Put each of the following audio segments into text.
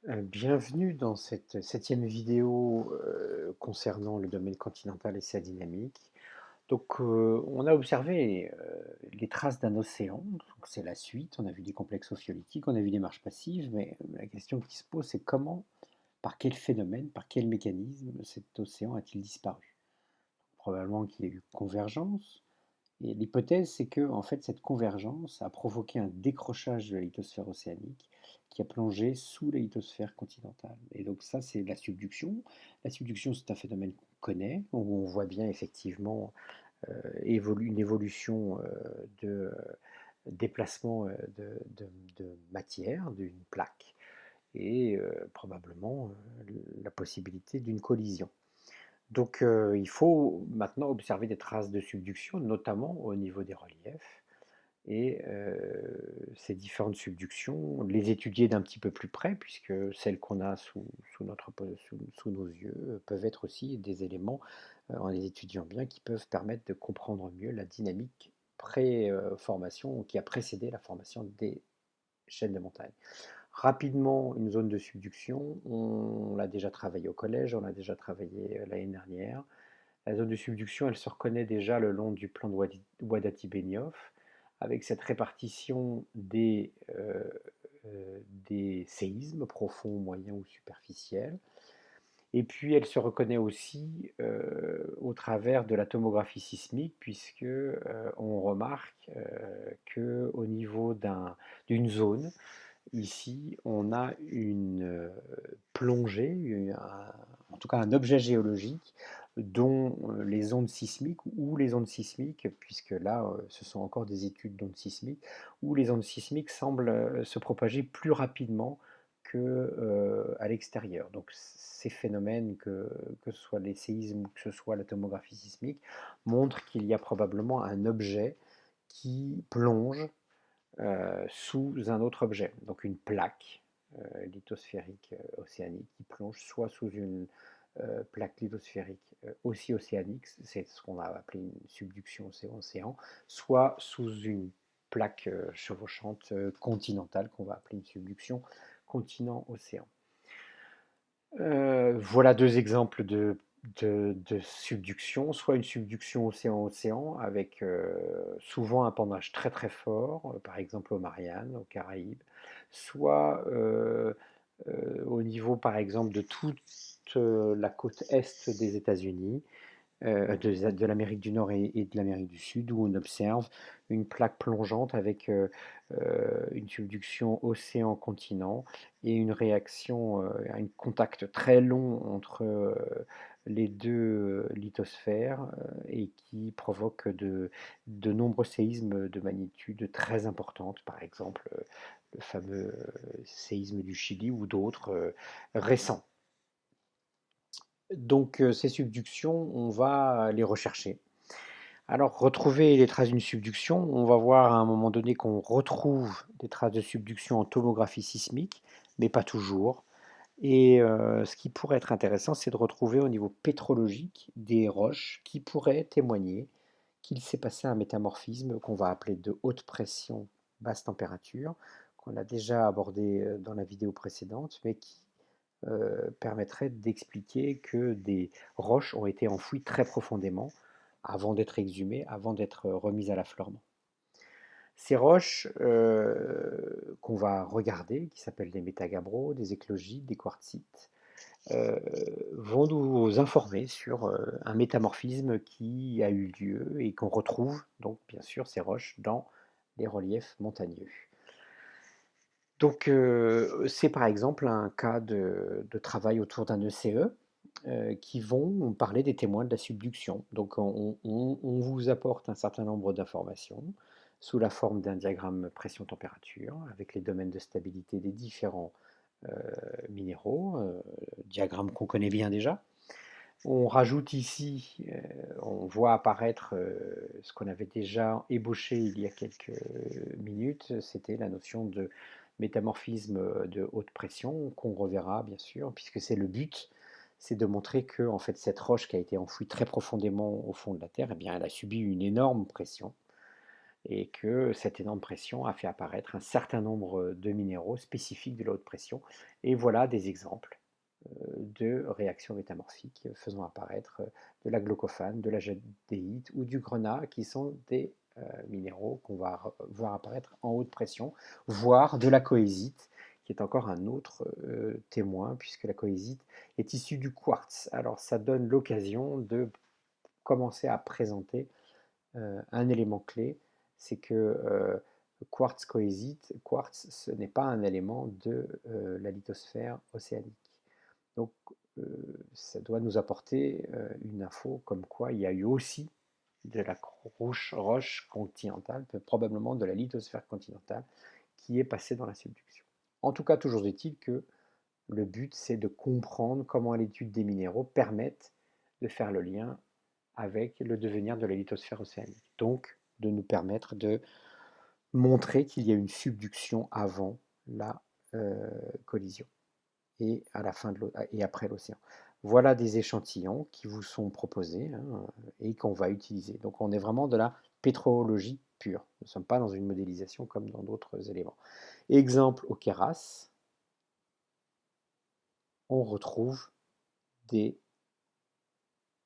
Bienvenue dans cette septième vidéo concernant le domaine continental et sa dynamique. Donc, on a observé les traces d'un océan, donc c'est la suite. On a vu des complexes ophiolitiques, on a vu des marches passives, mais la question qui se pose, c'est comment, par quel phénomène, par quel mécanisme cet océan a-t-il disparu? Probablement qu'il y a eu convergence, et l'hypothèse, c'est que en fait, cette convergence a provoqué un décrochage de la lithosphère océanique qui a plongé sous la lithosphère continentale. Et donc ça, c'est la subduction. La subduction, c'est un phénomène qu'on connaît, où on voit bien effectivement une évolution de déplacement de matière, d'une plaque, et probablement la possibilité d'une collision. Donc il faut maintenant observer des traces de subduction, notamment au niveau des reliefs, et ces différentes subductions, les étudier d'un petit peu plus près, puisque celles qu'on a sous nos yeux peuvent être aussi des éléments, en les étudiant bien, qui peuvent permettre de comprendre mieux la dynamique pré-formation qui a précédé la formation des chaînes de montagne. Rapidement, une zone de subduction, on l'a déjà travaillé au collège, on l'a déjà travaillé l'année dernière. La zone de subduction, elle se reconnaît déjà le long du plan de Wadaty-Benioff, avec cette répartition des séismes profonds, moyens ou superficiels. Et puis elle se reconnaît aussi au travers de la tomographie sismique, puisque on remarque qu'au niveau d'une zone, ici, on a une plongée, en tout cas un objet géologique dont les ondes sismiques, ou les ondes sismiques, puisque là, ce sont encore des études d'ondes sismiques, où les ondes sismiques semblent se propager plus rapidement que à l'extérieur. Donc ces phénomènes, que ce soit les séismes ou que ce soit la tomographie sismique, montrent qu'il y a probablement un objet qui plonge sous un autre objet, donc une plaque lithosphérique océanique qui plonge soit sous une plaque lithosphérique aussi océanique, c'est ce qu'on va appeler une subduction océan-océan, soit sous une plaque chevauchante continentale qu'on va appeler une subduction continent-océan. Voilà deux exemples de subduction, soit une subduction océan-océan avec souvent un pendage très très fort, par exemple aux Mariannes, aux Caraïbes, soit au niveau par exemple de toute la côte est des États-Unis, de l'Amérique du Nord et de l'Amérique du Sud, où on observe une plaque plongeante avec une subduction océan-continent et une réaction, un contact très long entre les deux lithosphères et qui provoque de nombreux séismes de magnitude très importante, par exemple le fameux séisme du Chili ou d'autres récents. Donc ces subductions, on va les rechercher. Alors retrouver les traces d'une subduction, on va voir à un moment donné qu'on retrouve des traces de subduction en tomographie sismique, mais pas toujours. Et ce qui pourrait être intéressant, c'est de retrouver au niveau pétrologique des roches qui pourraient témoigner qu'il s'est passé un métamorphisme qu'on va appeler de haute pression, basse température, qu'on a déjà abordé dans la vidéo précédente, mais qui permettrait d'expliquer que des roches ont été enfouies très profondément avant d'être exhumées, avant d'être remises à l'affleurement. Ces roches qu'on va regarder, qui s'appellent des métagabbros, des éclogites, des quartzites, vont nous informer sur un métamorphisme qui a eu lieu et qu'on retrouve donc bien sûr ces roches dans les reliefs montagneux. Donc c'est par exemple un cas de travail autour d'un ECE qui vont parler des témoins de la subduction. Donc on vous apporte un certain nombre d'informations sous la forme d'un diagramme pression-température avec les domaines de stabilité des différents minéraux, diagramme qu'on connaît bien déjà. On rajoute ici, on voit apparaître ce qu'on avait déjà ébauché il y a quelques minutes, c'était la notion de métamorphisme de haute pression, qu'on reverra bien sûr, puisque c'est le but, c'est de montrer que en fait, cette roche qui a été enfouie très profondément au fond de la Terre, eh bien, elle a subi une énorme pression, et que cette énorme pression a fait apparaître un certain nombre de minéraux spécifiques de la haute pression. Et voilà des exemples de réactions métamorphiques faisant apparaître de la glaucophane, de la jadéite ou du grenat, qui sont des minéraux qu'on va voir apparaître en haute pression, voire de la cohésite, qui est encore un autre témoin, puisque la cohésite est issue du quartz. Alors ça donne l'occasion de commencer à présenter un élément clé, c'est que quartz cohésite, quartz, ce n'est pas un élément de la lithosphère océanique. Donc ça doit nous apporter une info comme quoi il y a eu aussi de la roche continentale, probablement de la lithosphère continentale, qui est passée dans la subduction. En tout cas, toujours est-il que le but, c'est de comprendre comment l'étude des minéraux permettent de faire le lien avec le devenir de la lithosphère océanique. Donc, de nous permettre de montrer qu'il y a une subduction avant la collision et à la fin et après l'océan. Voilà des échantillons qui vous sont proposés et qu'on va utiliser. Donc on est vraiment de la pétrologie pure. Nous ne sommes pas dans une modélisation comme dans d'autres éléments. Exemple au Keras, on retrouve des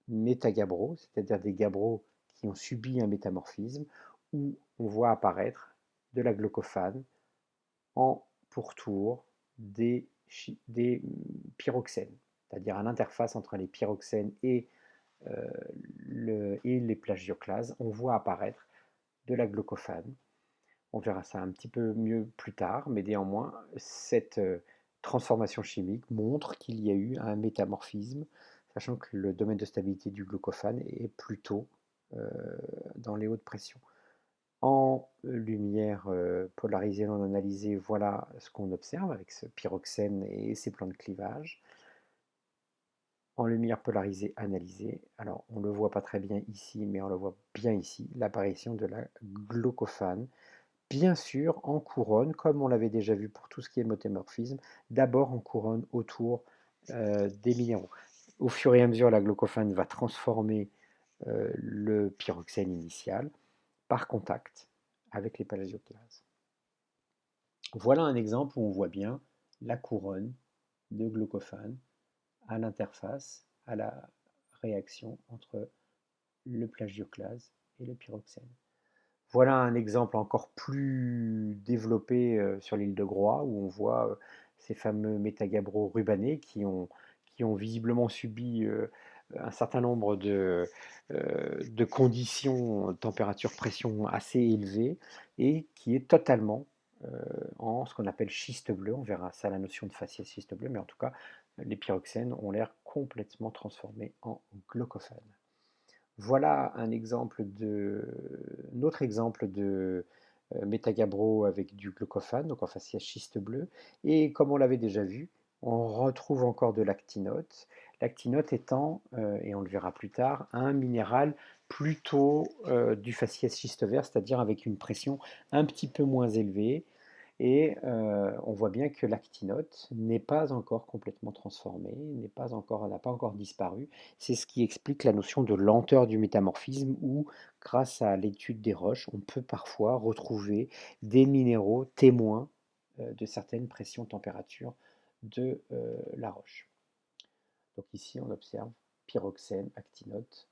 métagabbros, c'est-à-dire des gabbros qui ont subi un métamorphisme, où on voit apparaître de la glaucophane en pourtour des pyroxènes, c'est-à-dire à l'interface entre les pyroxènes et les plagioclases, on voit apparaître de la glaucophane. On verra ça un petit peu mieux plus tard, mais néanmoins, cette transformation chimique montre qu'il y a eu un métamorphisme, sachant que le domaine de stabilité du glaucophane est plutôt dans les hautes pressions. En lumière polarisée non analysée, voilà ce qu'on observe avec ce pyroxène et ses plans de clivage. En lumière polarisée analysée, alors on ne le voit pas très bien ici, mais on le voit bien ici, l'apparition de la glaucophane, bien sûr en couronne, comme on l'avait déjà vu pour tout ce qui est métamorphisme, d'abord en couronne autour des minéraux. Au fur et à mesure, la glaucophane va transformer le pyroxène initial par contact avec les palagioclases. Voilà un exemple où on voit bien la couronne de glaucophane à l'interface, à la réaction entre le plagioclase et le pyroxène. Voilà un exemple encore plus développé sur l'île de Groix, où on voit ces fameux métagabbros rubanés qui ont visiblement subi un certain nombre de conditions, température, pression assez élevées, et qui est totalement en ce qu'on appelle schiste bleu. On verra ça, la notion de faciès schiste bleu, mais en tout cas, les pyroxènes ont l'air complètement transformés en glaucophane. Voilà un autre exemple de métagabbro avec du glaucophane, donc en faciès schiste bleu. Et comme on l'avait déjà vu, on retrouve encore de l'actinote. L'actinote étant, et on le verra plus tard, un minéral plutôt du faciès schiste vert, c'est-à-dire avec une pression un petit peu moins élevée, et on voit bien que l'actinote n'est pas encore complètement transformé, n'a pas encore disparu. C'est ce qui explique la notion de lenteur du métamorphisme, où, grâce à l'étude des roches, on peut parfois retrouver des minéraux témoins de certaines pressions températures de la roche. Donc ici, on observe pyroxène, actinote,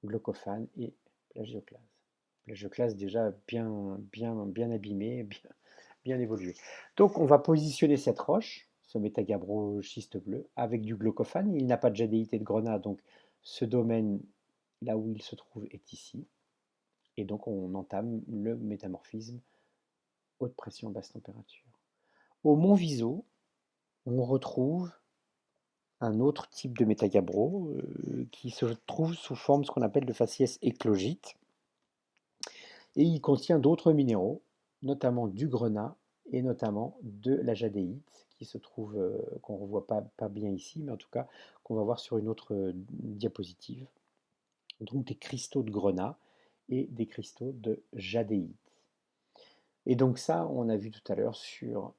glaucophane et plagioclase. Plagioclase déjà bien abîmé, bien évolué. Donc on va positionner cette roche, ce métagabbro schiste bleu, avec du glaucophane. Il n'a pas de jadéite et de grenat, donc ce domaine, là où il se trouve, est ici. Et donc on entame le métamorphisme haute pression, basse température. Au mont Viso, on retrouve un autre type de métagabbro qui se trouve sous forme de ce qu'on appelle de faciès éclogite. Et il contient d'autres minéraux, notamment du grenat et notamment de la jadéite, qui se trouve, qu'on ne revoit pas bien ici, mais en tout cas qu'on va voir sur une autre diapositive. Donc des cristaux de grenat et des cristaux de jadéite. Et donc ça, on a vu tout à l'heure sur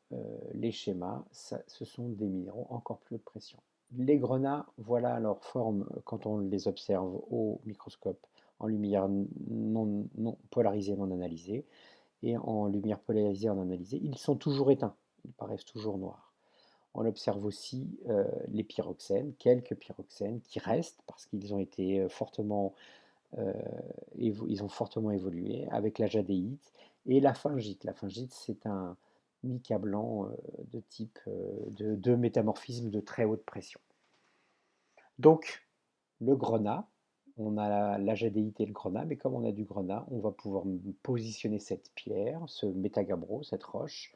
les schémas, ce sont des minéraux encore plus haute pression. Les grenats, voilà leur forme quand on les observe au microscope en lumière non polarisée non analysée, et en lumière polarisée non analysée, ils sont toujours éteints, ils paraissent toujours noirs. On observe aussi les pyroxènes, quelques pyroxènes qui restent parce qu'ils ont été euh, ils ont fortement évolué avec la jadéite et la phingite. La phingite, c'est un mica blanc de type de métamorphisme de très haute pression. Donc, le grenat, on a la jadéite et le grenat, mais comme on a du grenat, on va pouvoir positionner cette pierre, ce métagabbro, cette roche,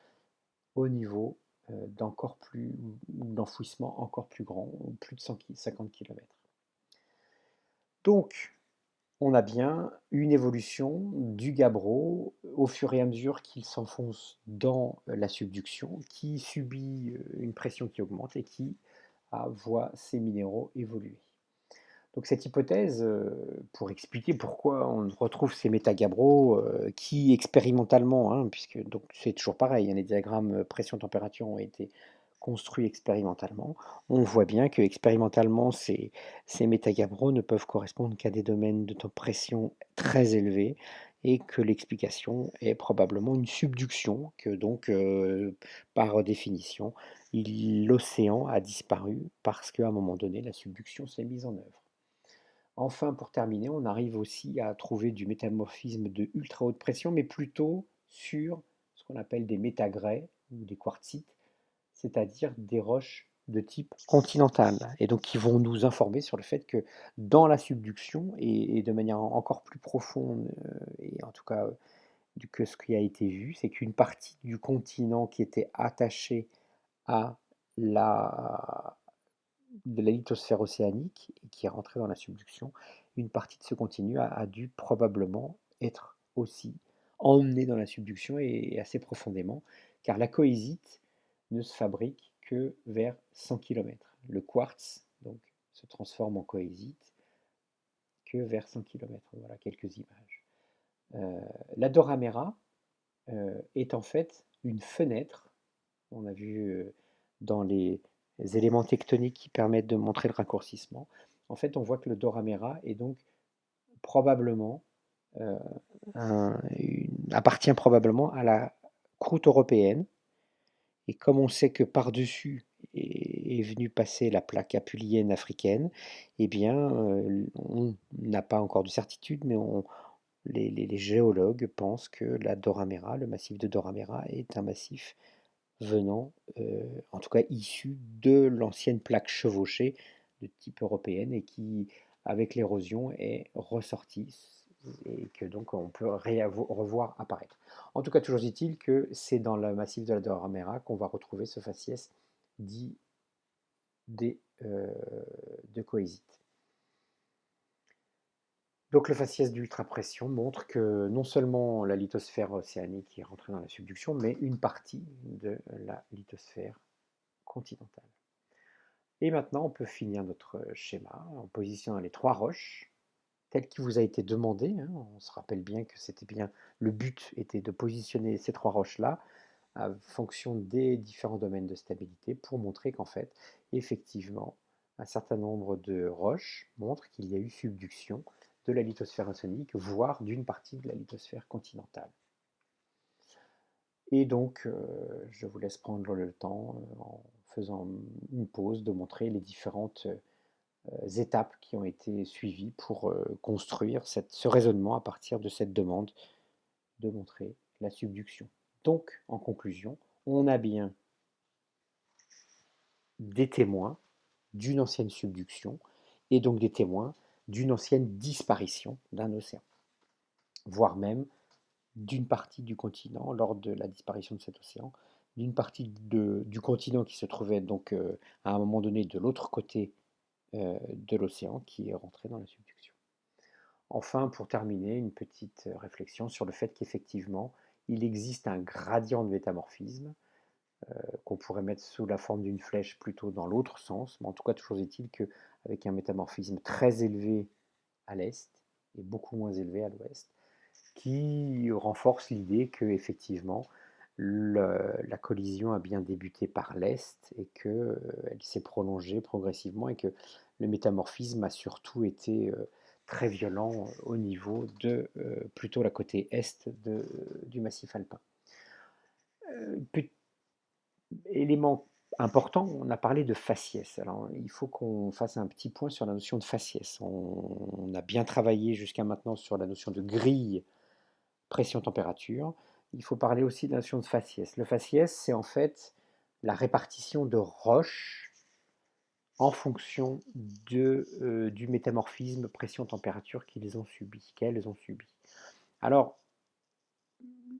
au niveau d'encore plus, d'enfouissement encore plus grand, plus de 150 km. Donc, on a bien une évolution du gabbro au fur et à mesure qu'il s'enfonce dans la subduction, qui subit une pression qui augmente et qui voit ses minéraux évoluer. Donc cette hypothèse, pour expliquer pourquoi on retrouve ces métagabbros qui expérimentalement, hein, puisque donc c'est toujours pareil, hein, les diagrammes pression-température ont été construits expérimentalement, on voit bien que expérimentalement ces métagabbros ne peuvent correspondre qu'à des domaines de pression très élevés et que l'explication est probablement une subduction, que donc par définition l'océan a disparu parce qu'à un moment donné la subduction s'est mise en œuvre. Enfin, pour terminer, on arrive aussi à trouver du métamorphisme de ultra haute pression, mais plutôt sur ce qu'on appelle des métagrès ou des quartzites, c'est-à-dire des roches de type continental, et donc qui vont nous informer sur le fait que dans la subduction, et de manière encore plus profonde, et en tout cas que ce qui a été vu, c'est qu'une partie du continent qui était attachée à la, de la lithosphère océanique et qui est rentrée dans la subduction, une partie de ce continu a dû probablement être aussi emmenée dans la subduction et assez profondément, car la cohésite ne se fabrique que vers 100 km. Le quartz donc, se transforme en cohésite que vers 100 km. Voilà quelques images. La Doramera est en fait une fenêtre. On a vu dans les éléments tectoniques qui permettent de montrer le raccourcissement. En fait, on voit que le Doramera est donc probablement euh, appartient probablement à la croûte européenne. Et comme on sait que par-dessus est venue passer la plaque apulienne africaine, eh bien, on n'a pas encore de certitude, mais les géologues pensent que la Doramera, le massif de Doramera, est un massif venant, en tout cas issu de l'ancienne plaque chevauchée de type européenne et qui, avec l'érosion, est ressortie et que donc on peut revoir apparaître. En tout cas, toujours est-il que c'est dans le massif de la Doramera qu'on va retrouver ce faciès dit de cohésite. Donc le faciès d'ultrapression montre que non seulement la lithosphère océanique est rentrée dans la subduction, mais une partie de la lithosphère continentale. Et maintenant, on peut finir notre schéma en positionnant les trois roches, tel qu'il vous a été demandé, hein. On se rappelle bien que c'était bien le but était de positionner ces trois roches-là à fonction des différents domaines de stabilité pour montrer qu'en fait, effectivement, un certain nombre de roches montrent qu'il y a eu subduction de la lithosphère océanique, voire d'une partie de la lithosphère continentale. Et donc, je vous laisse prendre le temps, en faisant une pause, de montrer les différentes étapes qui ont été suivies pour construire ce raisonnement à partir de cette demande de montrer la subduction. Donc, en conclusion, on a bien des témoins d'une ancienne subduction et donc des témoins d'une ancienne disparition d'un océan, voire même d'une partie du continent lors de la disparition de cet océan, d'une partie du continent qui se trouvait donc à un moment donné de l'autre côté de l'océan qui est rentré dans la subduction. Enfin, pour terminer, une petite réflexion sur le fait qu'effectivement, il existe un gradient de métamorphisme qu'on pourrait mettre sous la forme d'une flèche plutôt dans l'autre sens, mais en tout cas, toujours est-il qu'avec un métamorphisme très élevé à l'est et beaucoup moins élevé à l'ouest, qui renforce l'idée que effectivement la collision a bien débuté par l'est et qu'elle s'est prolongée progressivement et que le métamorphisme a surtout été très violent au niveau de plutôt la côté est du massif alpin. Élément important, on a parlé de faciès. Alors, il faut qu'on fasse un petit point sur la notion de faciès. On a bien travaillé jusqu'à maintenant sur la notion de grille pression-température. Il faut parler aussi de la notion de faciès. Le faciès, c'est en fait la répartition de roches en fonction du métamorphisme pression-température qu'elles ont subi. Alors,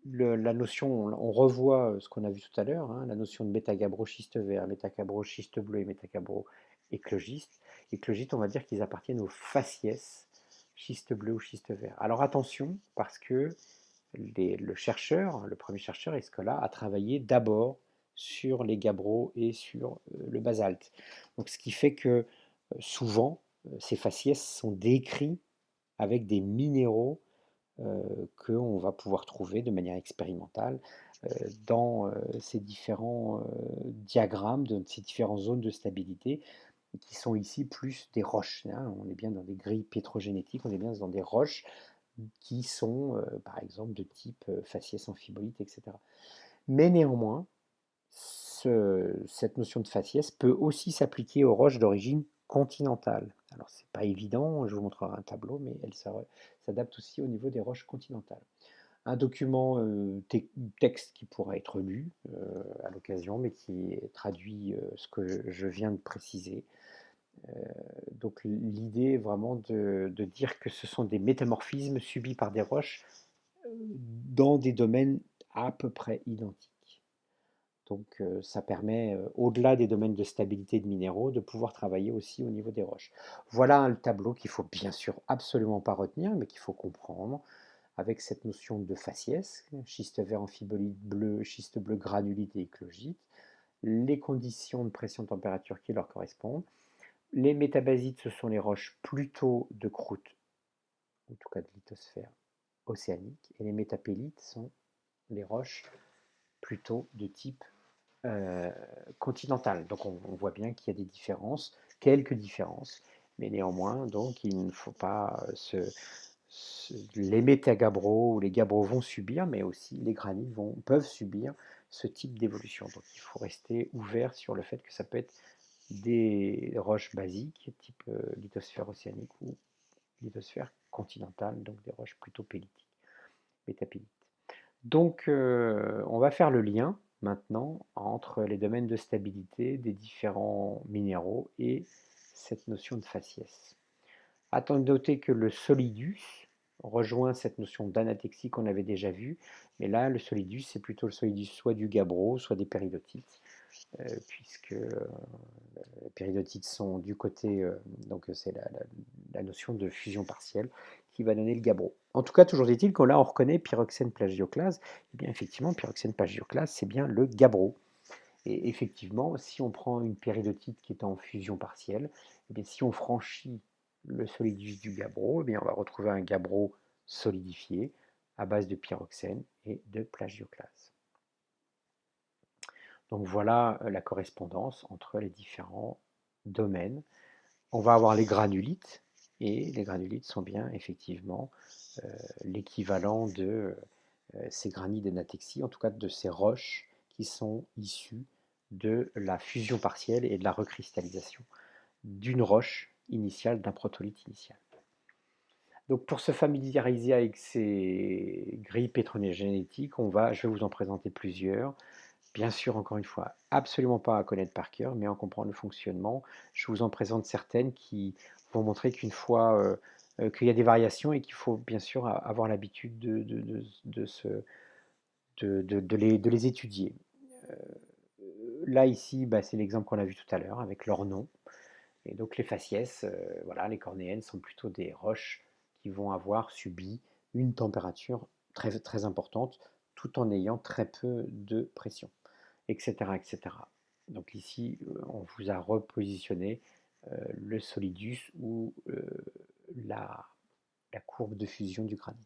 la notion, on revoit ce qu'on a vu tout à l'heure, hein, la notion de métagabbro-schiste vert, métagabbro-schiste bleu et métagabbro-éclogiste. Éclogiste, on va dire qu'ils appartiennent aux faciès, schiste bleu ou schiste vert. Alors attention, parce que le premier chercheur, Escola, a travaillé d'abord sur les gabbros et sur le basalte. Donc, ce qui fait que souvent, ces faciès sont décrits avec des minéraux qu'on va pouvoir trouver de manière expérimentale dans ces différents diagrammes, de ces différentes zones de stabilité, qui sont ici plus des roches, hein. On est bien dans des grilles pétrogénétiques, on est bien dans des roches qui sont, par exemple, de type faciès amphibolite, etc. Mais néanmoins, cette notion de faciès peut aussi s'appliquer aux roches d'origine continentale. Alors, c'est pas évident, je vous montrerai un tableau, mais elle s'adapte aussi au niveau des roches continentales. Un document texte qui pourra être lu à l'occasion, mais qui traduit ce que je viens de préciser. Donc l'idée est vraiment de dire que ce sont des métamorphismes subis par des roches dans des domaines à peu près identiques. Donc ça permet, au-delà des domaines de stabilité de minéraux, de pouvoir travailler aussi au niveau des roches. Voilà le tableau qu'il faut bien sûr absolument pas retenir, mais qu'il faut comprendre, avec cette notion de faciès, schiste vert amphibolite bleu, schiste bleu granulite et éclogite, les conditions de pression-température qui leur correspondent. Les métabasites, ce sont les roches plutôt de croûte, en tout cas de lithosphère océanique, et les métapélites sont les roches plutôt de type continental. Donc on voit bien qu'il y a des différences, quelques différences, mais néanmoins, donc il ne faut pas les métagabbros ou les gabbros vont subir, mais aussi les granites peuvent subir ce type d'évolution. Donc il faut rester ouvert sur le fait que ça peut être des roches basiques, type lithosphère océanique ou lithosphère continentale, donc des roches plutôt pellitiques, métapélites. Donc on va faire le lien maintenant entre les domaines de stabilité des différents minéraux et cette notion de faciès. Attendez de noter que le solidus rejoint cette notion d'anatexie qu'on avait déjà vue, mais là le solidus c'est plutôt le solidus soit du gabbro, soit des péridotites, puisque les péridotites sont du côté, donc c'est la notion de fusion partielle qui va donner le gabbro. En tout cas, toujours est-il que là on reconnaît pyroxène plagioclase, et bien effectivement pyroxène plagioclase c'est bien le gabbro. Et effectivement, si on prend une péridotite qui est en fusion partielle, et bien si on franchit le solidus du gabbro, et bien on va retrouver un gabbro solidifié à base de pyroxène et de plagioclase. Donc voilà la correspondance entre les différents domaines. On va avoir les granulites, et les granulites sont bien effectivement l'équivalent de ces granites d'anatexie, en tout cas de ces roches qui sont issues de la fusion partielle et de la recristallisation d'une roche initiale, d'un protolithe initial. Donc pour se familiariser avec ces grilles pétronégénétiques, je vais vous en présenter plusieurs. Bien sûr, encore une fois, absolument pas à connaître par cœur, mais en comprendre le fonctionnement. Je vous en présente certaines qui vont montrer qu'une fois qu'il y a des variations et qu'il faut bien sûr avoir l'habitude de les étudier. Là, ici, c'est l'exemple qu'on a vu tout à l'heure avec leur nom. Et donc les faciès, voilà, les cornéennes sont plutôt des roches qui vont avoir subi une température très, très importante tout en ayant très peu de pression, etc. etc. Donc ici, on vous a repositionné le solidus ou la courbe de fusion du granit.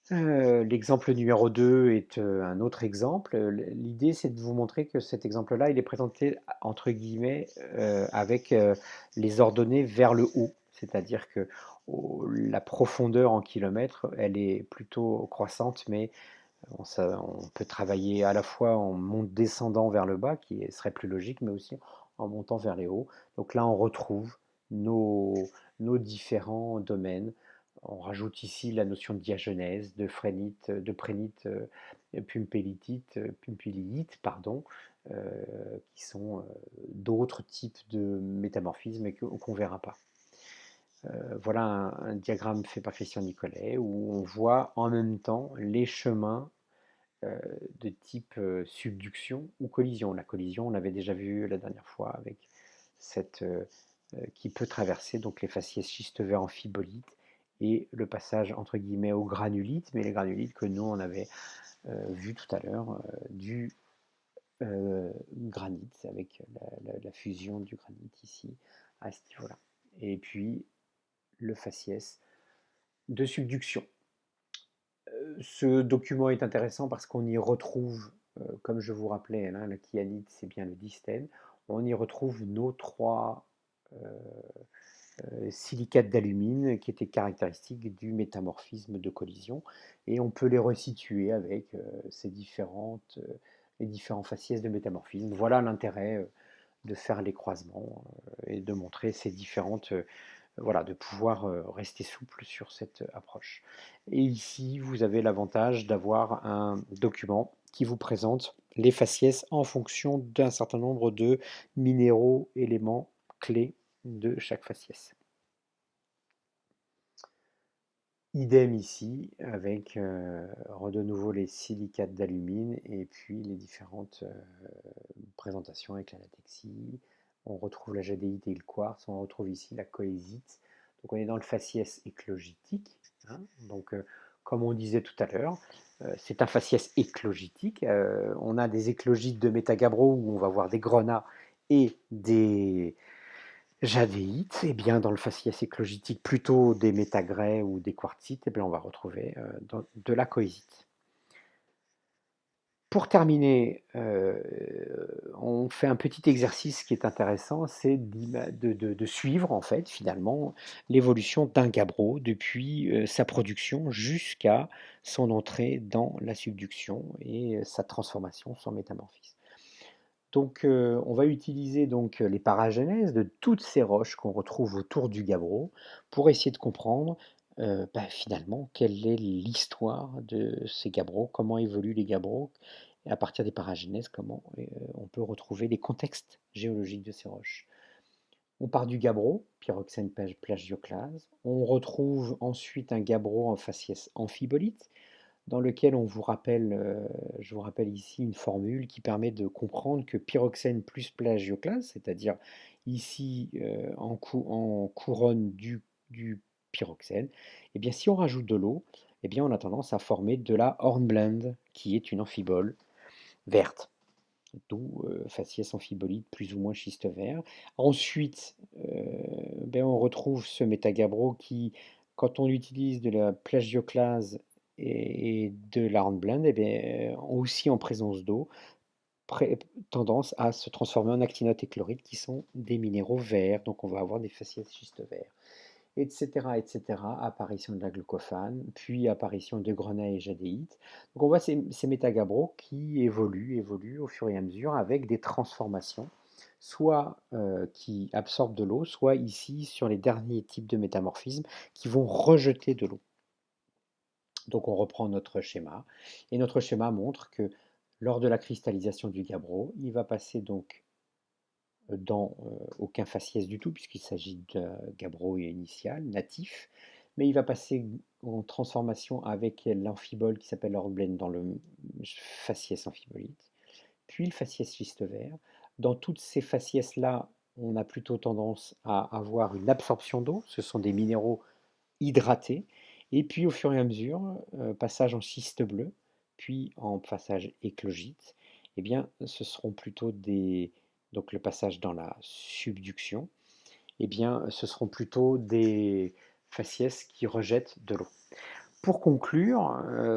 L'exemple numéro 2 est un autre exemple. L'idée, c'est de vous montrer que cet exemple-là, il est présenté entre guillemets avec les ordonnées vers le haut. c'est-à-dire que la profondeur en kilomètres, elle est plutôt croissante, mais on peut travailler à la fois en descendant vers le bas, serait plus logique, mais aussi en montant vers les hauts. Donc là, on retrouve nos, nos différents domaines. On rajoute ici la notion de diagenèse, de phrénite, de prénite, pumpélite, pardon, qui sont d'autres types de métamorphismes qu'on ne verra pas. Voilà un diagramme fait par Christian Nicolet où on voit en même temps les chemins de type subduction ou collision. La collision, on l'avait déjà vu la dernière fois avec cette qui peut traverser donc les faciès schiste vert amphibolites et le passage entre guillemets au granulite, mais les granulites que nous on avait vu tout à l'heure du granit avec la fusion du granit ici à ce niveau-là. Et puis le faciès de subduction. Ce document est intéressant parce qu'on y retrouve, comme je vous rappelais, hein, la kyanite, c'est bien le distène, on y retrouve nos trois silicates d'alumine qui étaient caractéristiques du métamorphisme de collision, et on peut les resituer avec les différents faciès de métamorphisme. Voilà l'intérêt de faire les croisements et de montrer ces différentes voilà, de pouvoir rester souple sur cette approche. Et ici, vous avez l'avantage d'avoir un document qui vous présente les faciès en fonction d'un certain nombre de minéraux, éléments clés de chaque faciès. Idem ici avec de nouveau les silicates d'alumine et puis les différentes présentations avec la latexie. On retrouve la jadéite et le quartz, on retrouve ici la cohésite. Donc on est dans le faciès éclogitique. Hein. Donc comme on disait tout à l'heure, c'est un faciès éclogitique. On a des éclogites de métagabbro où on va voir des grenats et des jadéites. Et bien dans le faciès éclogitique plutôt des métagrès ou des quartzites, et bien on va retrouver de la cohésite. Pour terminer, on fait un petit exercice qui est intéressant, c'est de suivre en fait finalement l'évolution d'un gabbro depuis sa production jusqu'à son entrée dans la subduction et sa transformation, son métamorphisme. Donc on va utiliser donc les paragénèses de toutes ces roches qu'on retrouve autour du gabbro pour essayer de comprendre finalement quelle est l'histoire de ces gabbros, comment évoluent les gabbros, et à partir des paragénèses, comment on peut retrouver les contextes géologiques de ces roches. On part du gabbro, pyroxène plagioclase. On retrouve ensuite un gabbro en faciès amphibolite, dans lequel je vous rappelle ici une formule qui permet de comprendre que pyroxène plus plagioclase, c'est-à-dire ici en couronne du pyroxène, et bien si on rajoute de l'eau, eh bien on a tendance à former de la hornblende, qui est une amphibole verte, d'où faciès amphibolite plus ou moins schiste vert. Ensuite, on retrouve ce métagabbro qui, quand on utilise de la plagioclase et de la hornblende, aussi en présence d'eau, tendance à se transformer en actinote et chlorite qui sont des minéraux verts, donc on va avoir des faciès schiste verts, etc., etc., apparition de la glucophane, puis apparition de grenat et jadéite. Donc on voit ces métagabbros qui évoluent au fur et à mesure avec des transformations, soit qui absorbent de l'eau, soit ici sur les derniers types de métamorphismes qui vont rejeter de l'eau. Donc on reprend notre schéma, et notre schéma montre que lors de la cristallisation du gabbro, il va passer donc dans aucun faciès du tout, puisqu'il s'agit d'un gabbro initial, natif, mais il va passer en transformation avec l'amphibole qui s'appelle l'hornblende dans le faciès amphibolite, puis le faciès schiste vert. Dans toutes ces faciès-là, on a plutôt tendance à avoir une absorption d'eau, ce sont des minéraux hydratés, et puis au fur et à mesure, passage en schiste bleu, puis en passage éclogite, eh bien ce seront plutôt donc le passage dans la subduction, eh bien ce seront plutôt des faciès qui rejettent de l'eau. Pour conclure,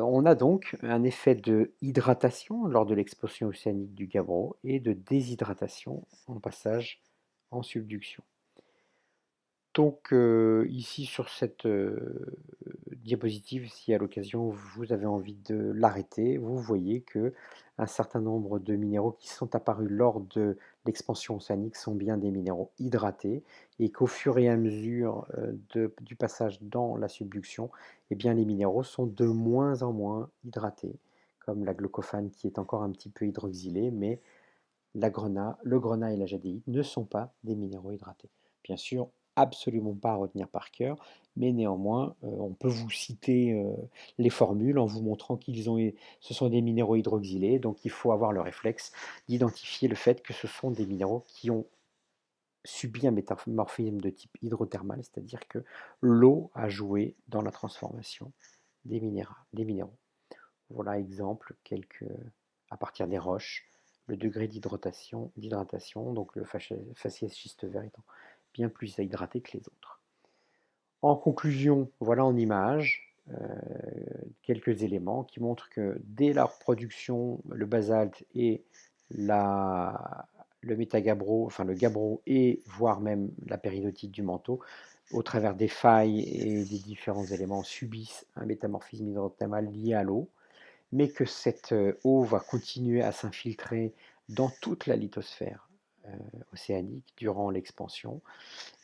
on a donc un effet de hydratation lors de l'explosion océanique du gabbro et de déshydratation en passage en subduction. Donc ici sur cette diapositive, si à l'occasion vous avez envie de l'arrêter, vous voyez que un certain nombre de minéraux qui sont apparus lors de l'expansion océanique sont bien des minéraux hydratés et qu'au fur et à mesure du passage dans la subduction, eh bien, les minéraux sont de moins en moins hydratés, comme la glaucophane qui est encore un petit peu hydroxylée, mais le grenat et la jadéite ne sont pas des minéraux hydratés. Bien sûr, absolument pas à retenir par cœur, mais néanmoins, on peut vous citer les formules en vous montrant ce sont des minéraux hydroxylés, donc il faut avoir le réflexe d'identifier le fait que ce sont des minéraux qui ont subi un métamorphisme de type hydrothermal, c'est-à-dire que l'eau a joué dans la transformation des minéraux. Voilà exemple, à partir des roches, le degré d'hydratation, donc le faciès schiste vert étant bien plus hydraté que les autres. En conclusion, voilà en image quelques éléments qui montrent que dès leur production, le basalte et le métagabbro, enfin le gabbro et voire même la péridotite du manteau, au travers des failles et des différents éléments, subissent un métamorphisme hydrothermal lié à l'eau, mais que cette eau va continuer à s'infiltrer dans toute la lithosphère océanique durant l'expansion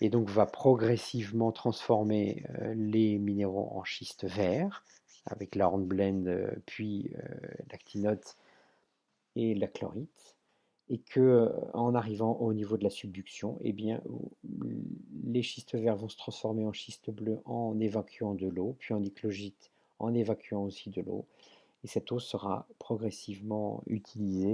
et donc va progressivement transformer les minéraux en schiste vert avec la hornblende, puis l'actinote et la chlorite, et que en arrivant au niveau de la subduction, eh bien, les schistes verts vont se transformer en schiste bleu en évacuant de l'eau, puis en diclogite en évacuant aussi de l'eau, et cette eau sera progressivement utilisée